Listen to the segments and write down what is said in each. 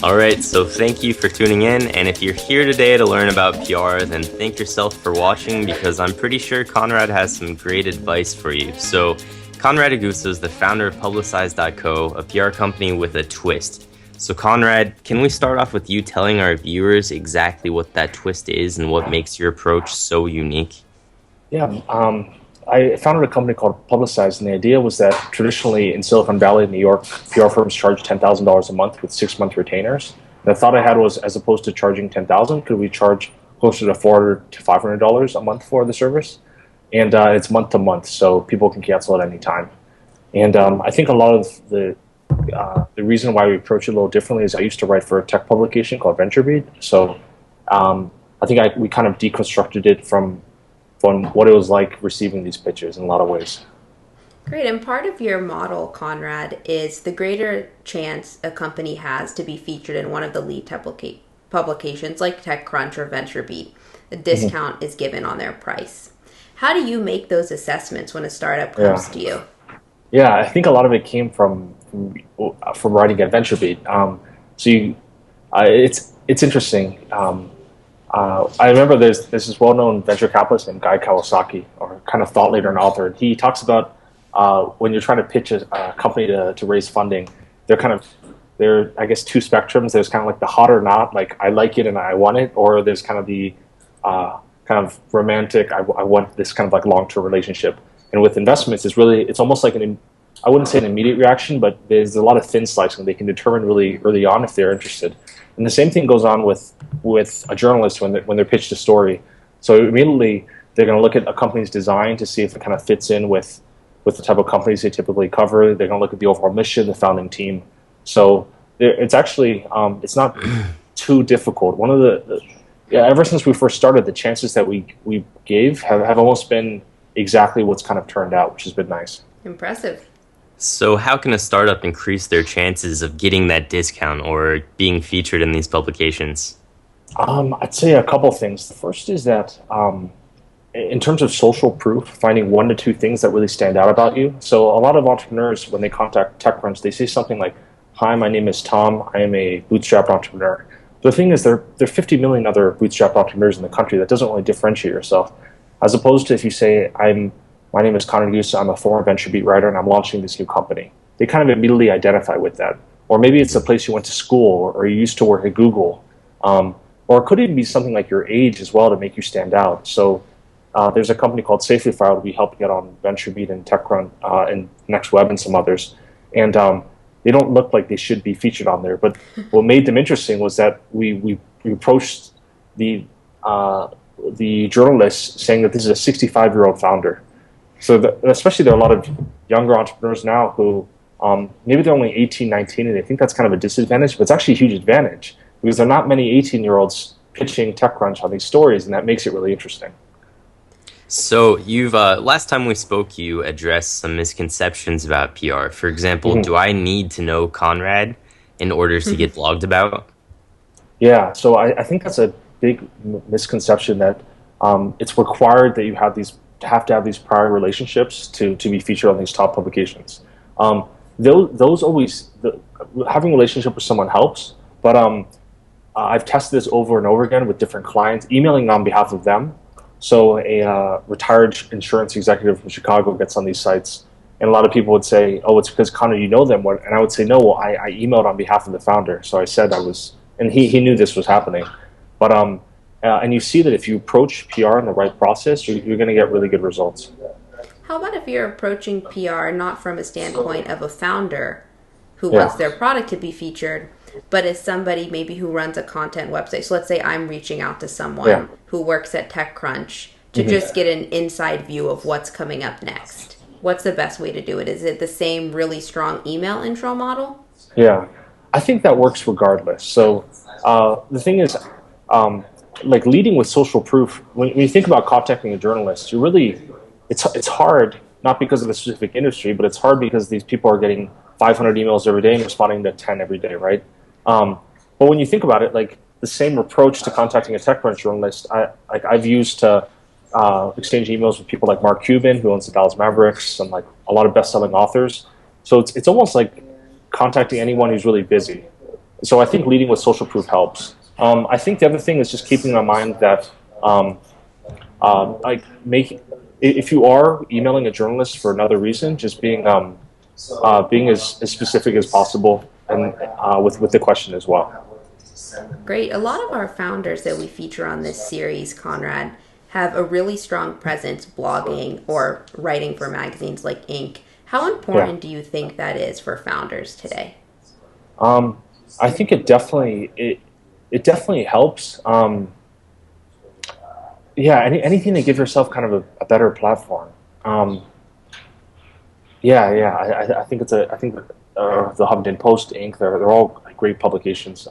All right, so thank you for tuning in. And if you're here today to learn about PR, then thank yourself for watching because I'm pretty sure Conrad has some great advice for you. So, Conrad Agusa is the founder of Publicize.co, a PR company with a twist. So, Conrad, can we start off with you telling our viewers exactly what that twist is and what makes your approach so unique? Yeah, I founded a company called Publicize, and the idea was that traditionally in Silicon Valley, New York, PR firms charge $10,000 a month with 6-month retainers. The thought I had was, as opposed to charging $10,000, could we charge closer to $400 to $500 a month for the service? And it's month to month, so people can cancel at any time. And I think a lot of the reason why we approach it a little differently is I used to write for a tech publication called VentureBeat, so I think we kind of deconstructed it from what it was like receiving these pitches in a lot of ways. Great. And part of your model, Conrad, is the greater chance a company has to be featured in one of the lead publications like TechCrunch or VentureBeat. A discount is given on their price. How do you make those assessments when a startup comes to you? Yeah, I think a lot of it came from writing at VentureBeat. It's interesting. I remember there's this well-known venture capitalist named Guy Kawasaki, or kind of thought leader and author. He talks about when you're trying to pitch a company to raise funding, there are, I guess, two spectrums. There's kind of like the hot or not, like I like it and I want it, or there's kind of the kind of romantic, I want this kind of like long-term relationship. And with investments, it's almost like I wouldn't say an immediate reaction, but there's a lot of thin slicing. They can determine really early on if they're interested. And the same thing goes on with a journalist when they're pitched a story. So immediately they're going to look at a company's design to see if it kind of fits in with the type of companies they typically cover. They're going to look at the overall mission, the founding team. So it's actually it's not too difficult. One of ever since we first started, the chances that we gave have almost been exactly what's kind of turned out, which has been nice. Impressive. So how can a startup increase their chances of getting that discount or being featured in these publications? I'd say a couple things. The first is that in terms of social proof, finding 1 to 2 things that really stand out about you. So a lot of entrepreneurs, when they contact TechCrunch, they say something like, "Hi, my name is Tom. I am a bootstrapped entrepreneur." The thing is, there are 50 million other bootstrapped entrepreneurs in the country. That doesn't really differentiate yourself. As opposed to if you say, my name is Conrad Agusa, I'm a former VentureBeat writer, and I'm launching this new company. They kind of immediately identify with that. Or maybe it's a place you went to school, or you used to work at Google. Or it could even be something like your age as well to make you stand out. So there's a company called Safely Filed we helped get on VentureBeat and TechCrunch and NextWeb and some others. And they don't look like they should be featured on there. But what made them interesting was that we approached the journalists saying that this is a 65-year-old founder. So especially there are a lot of younger entrepreneurs now who maybe they're only 18, 19, and they think that's kind of a disadvantage, but it's actually a huge advantage because there are not many 18-year-olds pitching TechCrunch on these stories, and that makes it really interesting. So you've last time we spoke, you addressed some misconceptions about PR. For example, do I need to know Conrad in order to get blogged about? Yeah, so I think that's a big misconception that it's required that you have to have these prior relationships to be featured on these top publications. Having a relationship with someone helps, but I've tested this over and over again with different clients, emailing on behalf of them. So a retired insurance executive from Chicago gets on these sites, and a lot of people would say, "Oh, it's because Connor, you know them." And I would say, "No, well, I emailed on behalf of the founder." So I said I was, and he knew this was happening, but and you see that if you approach PR in the right process, you're going to get really good results. How about if you're approaching PR not from a standpoint of a founder who wants their product to be featured, but as somebody maybe who runs a content website? So let's say I'm reaching out to someone who works at TechCrunch to just get an inside view of what's coming up next. What's the best way to do it? Is it the same really strong email intro model? Yeah, I think that works regardless. So the thing is, like leading with social proof, when you think about contacting a journalist, it's hard, not because of the specific industry, but it's hard because these people are getting 500 emails every day and responding to 10 every day, right? But when you think about it, like the same approach to contacting a TechCrunch journalist, I've used to exchange emails with people like Mark Cuban, who owns the Dallas Mavericks, and like a lot of best-selling authors. So it's almost like contacting anyone who's really busy. So I think leading with social proof helps. I think the other thing is just keeping in mind that um, like if you are emailing a journalist for another reason, just being as specific as possible and with the question as well. Great. A lot of our founders that we feature on this series, Conrad, have a really strong presence blogging or writing for magazines like Inc. How Yeah. important do you think that is for founders today? Um, I think it definitely helps. Yeah, anything to give yourself kind of a better platform. Um, yeah. I think I think the Huffington Post, Inc. They're all like great publications.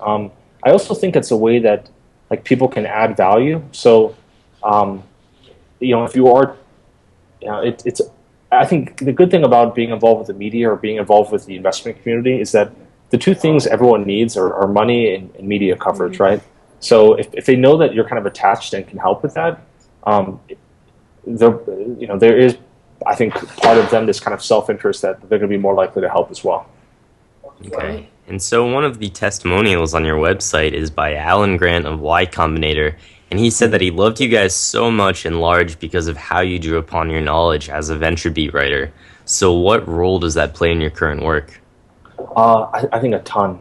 I also think it's a way that like people can add value. So, um, if you are, it's. I think the good thing about being involved with the media or being involved with the investment community is that the two things everyone needs are money and media coverage, Mm-hmm. right? So if they know that you're kind of attached and can help with that, um, there, there is, I think, part of them this kind of self-interest that they're going to be more likely to help as well. Okay. Great. And so one of the testimonials on your website is by Alan Grant of Y Combinator, and he said that he loved you guys so much in large because of how you drew upon your knowledge as a venture beat writer. So what role does that play in your current work? I think a ton.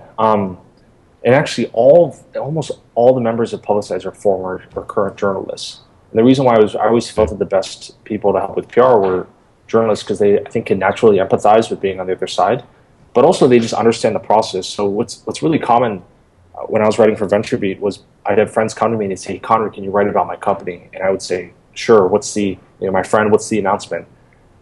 And actually, almost all the members of Publicize are former or current journalists. And the reason why I always felt that the best people to help with PR were journalists because they, I think, can naturally empathize with being on the other side, but also they just understand the process. So what's really common when I was writing for VentureBeat was I'd have friends come to me and they'd say, "Hey, Connor, can you write about my company?" And I would say, "Sure. My friend, what's the announcement?"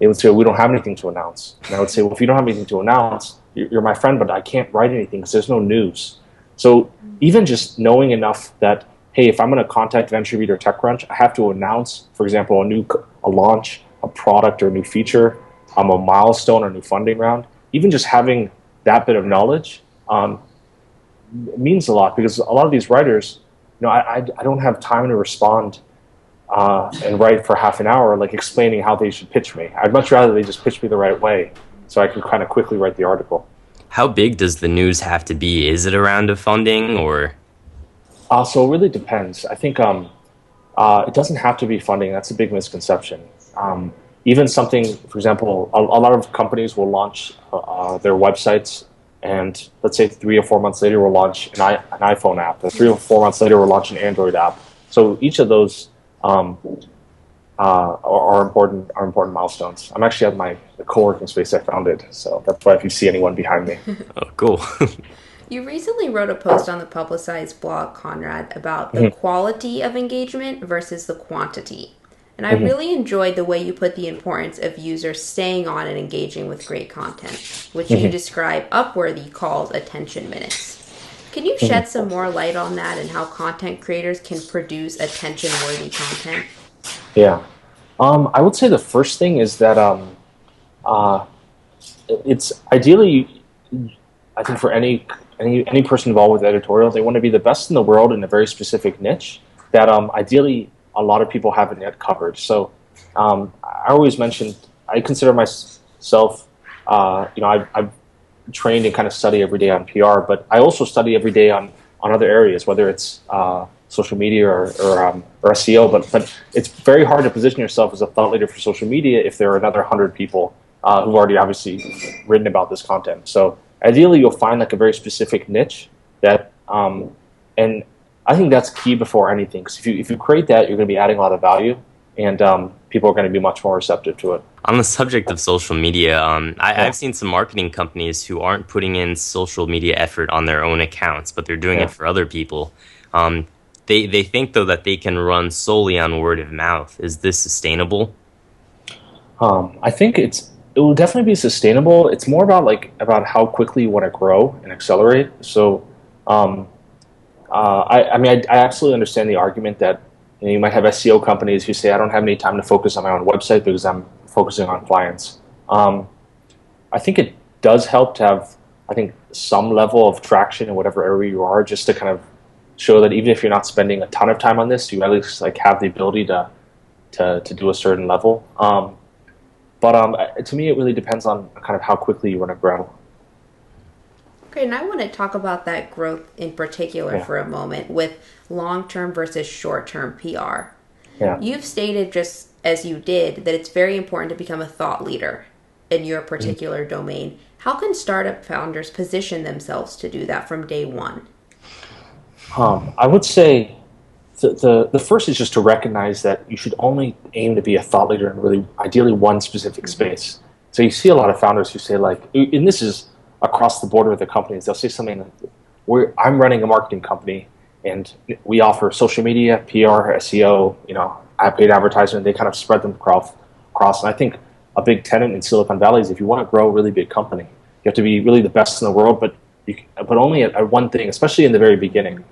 They would say, "We don't have anything to announce." And I would say, "Well, if you don't have anything to announce, you're my friend, but I can't write anything because there's no news." So even just knowing enough that, hey, if I'm going to contact VentureBeat or TechCrunch, I have to announce, for example, a launch, a product or a new feature, a milestone or a new funding round. Even just having that bit of knowledge means a lot because a lot of these writers, I don't have time to respond and write for half an hour, like explaining how they should pitch me. I'd much rather they just pitch me the right way so I can kind of quickly write the article. How big does the news have to be? Is it a round of funding or? So it really depends. I think it doesn't have to be funding. That's a big misconception. Even something, for example, a lot of companies will launch their websites, and let's say 3 or 4 months later, we'll launch an iPhone app. Or 3 or 4 months later, we'll launch an Android app. So each of those are important milestones. I'm actually at the co-working space I founded, so that's why if you see anyone behind me. Oh, cool. You recently wrote a post on the Publicize blog, Conrad, about the quality of engagement versus the quantity. And I really enjoyed the way you put the importance of users staying on and engaging with great content, which you describe Upworthy calls attention minutes. Can you shed some more light on that and how content creators can produce attention-worthy content? Yeah. I would say the first thing is that uh, it's ideally, I think for any person involved with editorial, they want to be the best in the world in a very specific niche that ideally a lot of people haven't yet covered. So I always mentioned I consider myself, I've trained and kind of study every day on PR, but I also study every day on other areas, whether it's social media or SEO. But it's very hard to position yourself as a thought leader for social media if there are another 100 people who've already obviously written about this content. So ideally, you'll find like a very specific niche that, and I think that's key before anything. Because if you create that, you're going to be adding a lot of value, and people are going to be much more receptive to it. On the subject of social media, I've seen some marketing companies who aren't putting in social media effort on their own accounts, but they're doing it for other people. They think, though, that they can run solely on word of mouth. Is this sustainable? I think it will definitely be sustainable. It's more about how quickly you want to grow and accelerate. So, I absolutely understand the argument that you might have SEO companies who say, "I don't have any time to focus on my own website because I'm focusing on clients." I think it does help to have, I think, some level of traction in whatever area you are, just to kind of show that even if you're not spending a ton of time on this, you at least like have the ability to do a certain level. But to me, it really depends on kind of how quickly you want to grow. Great, and I want to talk about that growth in particular for a moment with long-term versus short-term PR. Yeah. You've stated, just as you did, that it's very important to become a thought leader in your particular domain. How can startup founders position themselves to do that from day one? I would say the first is just to recognize that you should only aim to be a thought leader in really ideally one specific space. So you see a lot of founders who say like, and this is across the board with the companies, they'll say something like, I'm running a marketing company and we offer social media, PR, SEO, paid advertisement. They kind of spread them across. And I think a big tenet in Silicon Valley is if you want to grow a really big company, you have to be really the best in the world, but only at one thing, especially in the very beginning.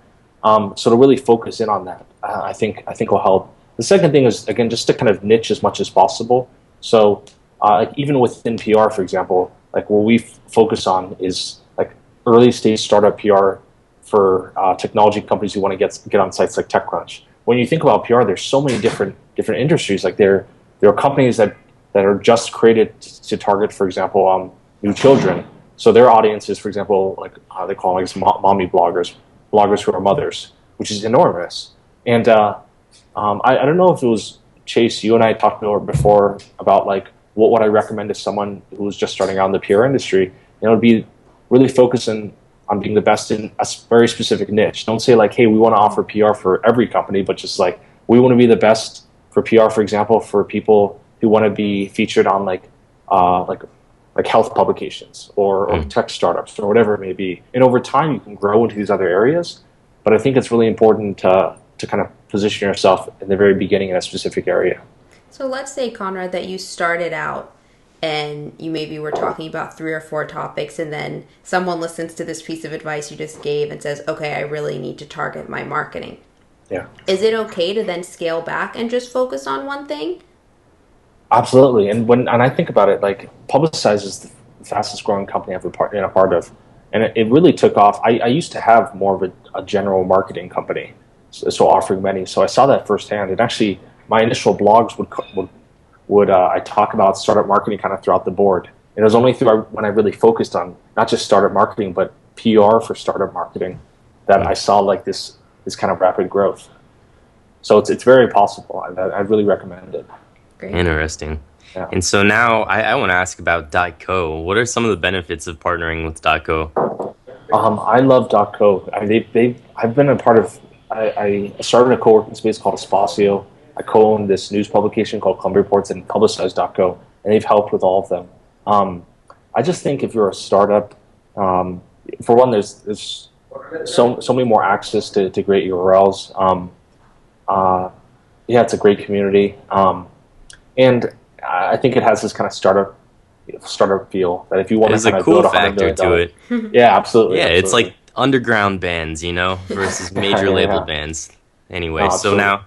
So to really focus in on that, I think will help. The second thing is, again, just to kind of niche as much as possible. So like even within PR, for example, like what we focus on is like early stage startup PR for technology companies who want to get on sites like TechCrunch. When you think about PR, there's so many different industries. Like there are companies that are just created to target, for example, new children. So their audiences, for example, like they call them like mommy bloggers who are mothers, which is enormous. And I don't know if it was Chase, you and I talked before about like what would I recommend to someone who's just starting out in the PR industry. It would be really focusing on being the best in a very specific niche. Don't say like, hey, we want to offer PR for every company, but just like we want to be the best for PR, for example, for people who want to be featured on like health publications or tech startups or whatever it may be. And over time, you can grow into these other areas. But I think it's really important to kind of position yourself in the very beginning in a specific area. So let's say, Conrad, that you started out and you maybe were talking about 3 or 4 topics, and then someone listens to this piece of advice you just gave and says, okay, I really need to target my marketing. Yeah. Is it okay to then scale back and just focus on one thing? Absolutely. And I think about it, like Publicize is the fastest growing company I've been a part of. And it really took off. I used to have more of a general marketing company, so offering many. So I saw that firsthand. And actually, my initial blogs would I talk about startup marketing kind of throughout the board. And it was only when I really focused on not just startup marketing, but PR for startup marketing that I saw like this kind of rapid growth. So it's very possible. I really recommend it. Great. Interesting. Yeah. And so now I want to ask about Dico. What are some of the benefits of partnering with Dico? I love .co. I've been a part of. I started a co-working space called Espacio. I co-own this news publication called Columbia Reports and Publicize.co, and they've helped with all of them. I just think if you're a startup, for one, there's so many more access to great URLs. It's a great community, and I think it has this kind of startup feel that if you want to kind of build a cool factor to it. Yeah, absolutely. Yeah, absolutely. It's like underground bands, versus major label bands. Anyway, so now,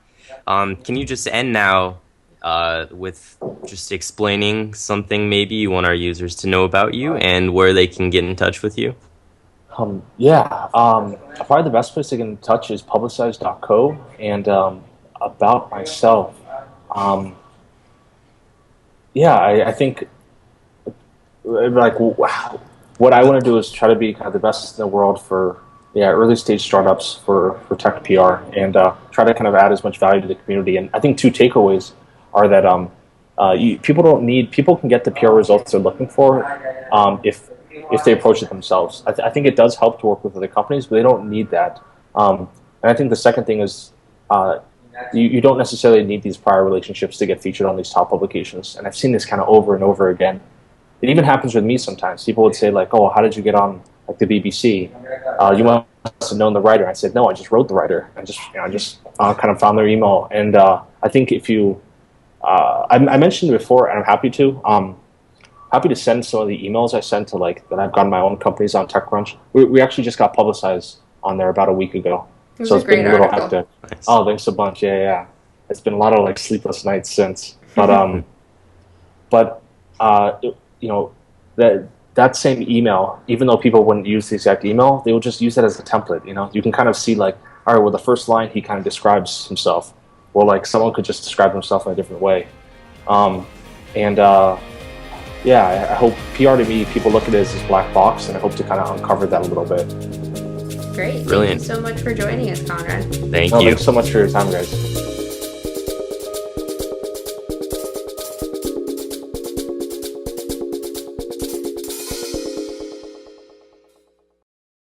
can you just end now with just explaining something maybe you want our users to know about you and where they can get in touch with you? Probably the best place to get in touch is Publicize.co, and about myself. I think like what I want to do is try to be kind of the best in the world for early stage startups for tech PR, and try to kind of add as much value to the community. And I think 2 takeaways are that people can get the PR results they're looking for if they approach it themselves. I think it does help to work with other companies, but they don't need that. And I think the second thing is you don't necessarily need these prior relationships to get featured on these top publications. And I've seen this kind of over and over again. It even happens with me sometimes. People would say like, oh, how did you get on like the BBC? You must have known the writer. I said, no, I just wrote the writer. I just kind of found their email. And I think if you, I mentioned before, and I'm happy to send some of the emails I sent to that I've gotten my own companies on TechCrunch. We actually just got Publicize on there about a week ago. So it's been a little hectic. Nice. Oh, thanks a bunch. Yeah. It's been a lot of sleepless nights since. But that same email, even though people wouldn't use the exact email, they would just use that as a template. You can kind of see all right, well, the first line he kind of describes himself. Well, someone could just describe himself in a different way. yeah, I hope PR to me, people look at it as this black box, and I hope to kind of uncover that a little bit. Great. Brilliant. Thank you so much for joining us, Conrad. Thank No, you. thanks so much for your time, guys.